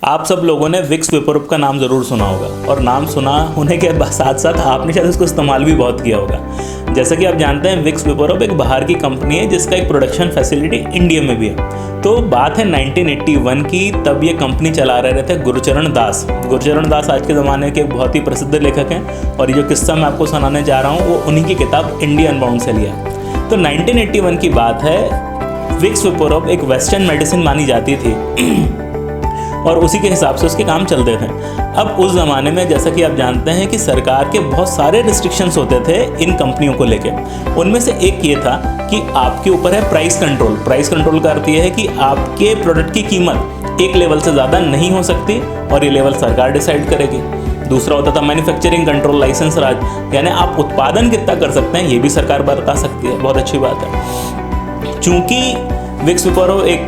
आप सब लोगों ने विक्स वेपोरब का नाम ज़रूर सुना होगा और नाम सुना होने के साथ साथ आपने शायद उसको इस्तेमाल भी बहुत किया होगा। जैसा कि आप जानते हैं विक्स वेपोरब एक बाहर की कंपनी है जिसका एक प्रोडक्शन फैसिलिटी इंडिया में भी है। तो बात है 1981 की, तब ये कंपनी चला रहे थे गुरचरण दास। गुरचरण दास आज के ज़माने के एक बहुत ही प्रसिद्ध लेखक हैं और ये जो किस्सा मैं आपको सुनाने जा रहा हूँ वो उन्हीं की किताब इंडिया अनबाउंड से लिया। तो 1981 की बात है, विक्स वेपोरब एक वेस्टर्न मेडिसिन मानी जाती थी और उसी के हिसाब से उसके काम चलते थे। अब उस ज़माने में जैसा कि आप जानते हैं कि सरकार के बहुत सारे रिस्ट्रिक्शंस होते थे इन कंपनियों को लेके। उनमें से एक ये था कि आपके ऊपर है प्राइस कंट्रोल। प्राइस कंट्रोल का अर्थ ये है कि आपके प्रोडक्ट की कीमत एक लेवल से ज़्यादा नहीं हो सकती और ये लेवल सरकार डिसाइड करेगी। दूसरा होता था मैन्युफैक्चरिंग कंट्रोल, लाइसेंस राज, यानी आप उत्पादन कितना कर सकते हैं ये भी सरकार बता सकती है। बहुत अच्छी बात है। चूँकि विक्स वेपोरब एक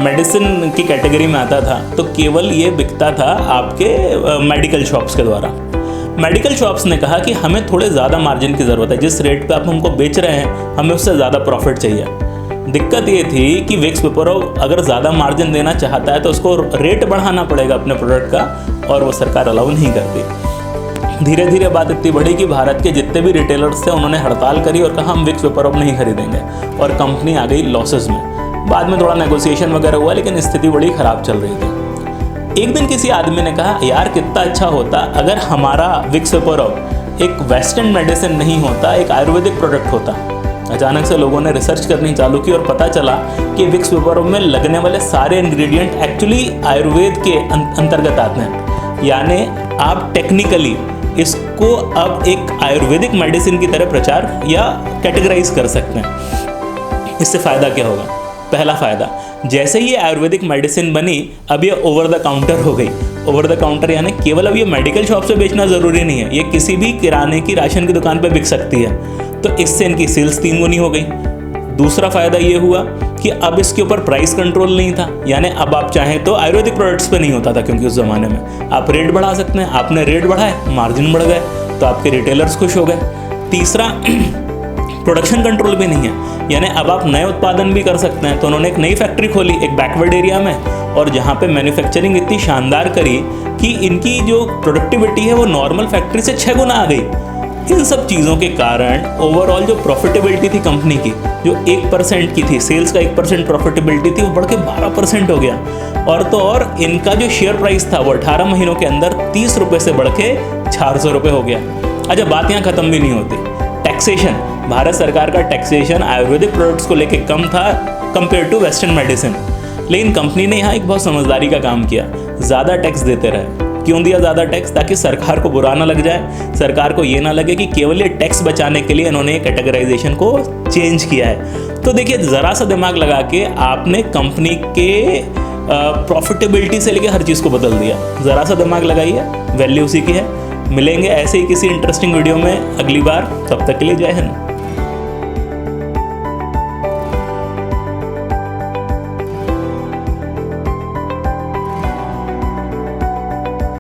मेडिसिन की कैटेगरी में आता था तो केवल ये बिकता था आपके मेडिकल शॉप्स के द्वारा। मेडिकल शॉप्स ने कहा कि हमें थोड़े ज़्यादा मार्जिन की ज़रूरत है, जिस रेट पे आप हमको बेच रहे हैं हमें उससे ज़्यादा प्रॉफिट चाहिए। दिक्कत ये थी कि विक्स वेपोरब अगर ज़्यादा मार्जिन देना चाहता है तो उसको रेट बढ़ाना पड़ेगा अपने प्रोडक्ट का और वो सरकार अलाउ नहीं करती। धीरे धीरे बात इतनी बढ़ी कि भारत के जितने भी रिटेलर्स थे उन्होंने हड़ताल करी और कहा हम विक्स वेपोरब नहीं खरीदेंगे और कंपनी आ गई लॉसेस में। बाद में थोड़ा नेगोशिएशन वगैरह हुआ लेकिन स्थिति बड़ी ख़राब चल रही थी। एक दिन किसी आदमी ने कहा यार कितना अच्छा होता अगर हमारा विक्स वेपोरब एक वेस्टर्न मेडिसिन नहीं होता, एक आयुर्वेदिक प्रोडक्ट होता। अचानक से लोगों ने रिसर्च करनी चालू की और पता चला कि विक्स वेपोरब में लगने वाले सारे इंग्रेडिएंट एक्चुअली आयुर्वेद के अंतर्गत आते हैं। यानी आप टेक्निकली इसको अब एक आयुर्वेदिक मेडिसिन की तरह प्रचार या कैटेगराइज कर सकते हैं। इससे फ़ायदा क्या होगा? पहला फ़ायदा, जैसे ही ये आयुर्वेदिक मेडिसिन बनी अब ये ओवर द काउंटर हो गई। ओवर द काउंटर यानी केवल अब ये मेडिकल शॉप से बेचना ज़रूरी नहीं है, ये किसी भी किराने की राशन की दुकान पे बिक सकती है। तो इससे इनकी सेल्स 3 गुनी हो गई। दूसरा फ़ायदा ये हुआ कि अब इसके ऊपर प्राइस कंट्रोल नहीं था, यानी अब आप चाहें तो आयुर्वेदिक प्रोडक्ट्स पे नहीं होता था क्योंकि उस ज़माने में आप रेट बढ़ा सकते हैं। आपने रेट बढ़ाए, मार्जिन बढ़ गए तो आपके रिटेलर्स खुश हो गए। तीसरा प्रोडक्शन कंट्रोल भी नहीं है, यानी अब आप नए उत्पादन भी कर सकते हैं। तो उन्होंने एक नई फैक्ट्री खोली एक बैकवर्ड एरिया में और जहाँ पे मैन्युफैक्चरिंग इतनी शानदार करी कि इनकी जो प्रोडक्टिविटी है वो नॉर्मल फैक्ट्री से 6 गुना आ गई। इन सब चीज़ों के कारण ओवरऑल जो प्रॉफिटेबिलिटी थी कंपनी की, जो 1% की थी, सेल्स का 1% प्रॉफिटेबिलिटी थी, वो बढ़ के 12% हो गया। और तो और इनका जो शेयर प्राइस था वो 18 महीनों के अंदर 30 रुपये से बढ़ के 400 रुपये हो गया। अच्छा, बात यहाँ ख़त्म भी नहीं होती। टैक्सेशन, भारत सरकार का टैक्सेशन आयुर्वेदिक प्रोडक्ट्स को लेके कम था कंपेयर टू वेस्टर्न मेडिसिन, लेकिन कंपनी ने यहाँ एक बहुत समझदारी का काम किया, ज़्यादा टैक्स देते रहे। क्यों दिया ज़्यादा टैक्स? ताकि सरकार को बुरा ना लग जाए, सरकार को ये ना लगे कि केवल ये टैक्स बचाने के लिए इन्होंने कैटेगराइजेशन को चेंज किया है। तो देखिए, ज़रा सा दिमाग लगा के आपने कंपनी के प्रॉफिटेबिलिटी से लेके हर चीज़ को बदल दिया। ज़रा सा दिमाग लगाइए, वैल्यू उसी की है। मिलेंगे ऐसे ही किसी इंटरेस्टिंग वीडियो में अगली बार, तब तक के लिए जय हिंद।